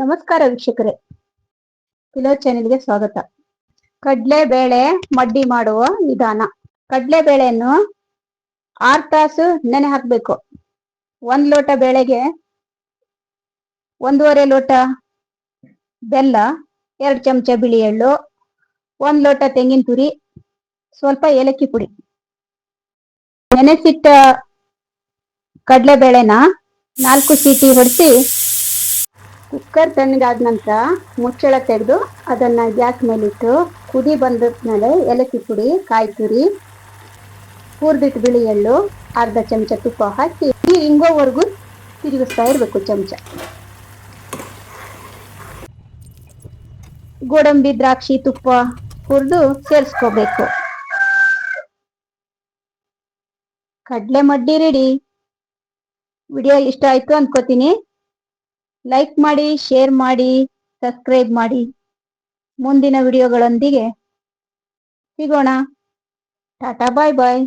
ನಮಸ್ಕಾರ ವೀಕ್ಷಕರೇ, ಕಿಲೋ ಚಾನೆಲ್ಗೆ ಸ್ವಾಗತ. ಕಡ್ಲೆ ಬೇಳೆ ಮಡ್ಡಿ ಮಾಡುವ ವಿಧಾನ. ಕಡ್ಲೆ ಬೇಳೆಯನ್ನು 6 ತಾಸು ನೆನೆ ಹಾಕಬೇಕು. 1 ಲೋಟ ಬೇಳೆಗೆ 1.5 ಲೋಟ ಬೆಲ್ಲ, 2 ಚಮಚ ಬಿಳಿ ಎಳ್ಳು, 1 ಲೋಟ ತೆಂಗಿನ ತುರಿ, ಸ್ವಲ್ಪ ಏಲಕ್ಕಿ ಪುಡಿ. ನೆನೆಸಿಟ್ಟ ಕಡ್ಲೆ ಬೇಳೆನ 4 ಸೀಟಿ ಹೊಡೆಸಿ ಕುಕ್ಕರ್ ತಣ್ಣಗಾದ ನಂತರ ಮುಚ್ಚಳ ತೆಗೆದು ಅದನ್ನ ಗ್ಯಾಸ್ ಮೇಲಿಟ್ಟು ಕುದಿ ಬಂದ್ಮೇಲೆ ಏಲಕ್ಕಿ ಪುಡಿ, ಕಾಯಿ ತುರಿ, ಹುರಿದಿಟ್ಟು ಬಿಳಿ ಎಳ್ಳು, ಅರ್ಧ ಚಮಚ ತುಪ್ಪ ಹಾಕಿ ಹಿಂಗೋವರೆಗೂ ತಿರುಗಿಸ್ತಾ ಇರಬೇಕು ಚಮಚ. ಗೋಡಂಬಿ, ದ್ರಾಕ್ಷಿ, ತುಪ್ಪ ಹುರಿದು ಸೇರಿಸ್ಕೋಬೇಕು. ಕಡ್ಲೆ ಮಡ್ಡಿ ರೆಡಿ. ವಿಡಿಯೋ ಇಷ್ಟ ಆಯ್ತು ಅನ್ಕೋತೀನಿ. ಲೈಕ್ ಮಾಡಿ, ಶೇರ್ ಮಾಡಿ, ಸಬ್ಸ್ಕ್ರೈಬ್ ಮಾಡಿ. ಮುಂದಿನ ವಿಡಿಯೋಗಳೊಂದಿಗೆ ಸಿಗೋಣ. ಟಾಟಾ, ಬಾಯ್ ಬಾಯ್.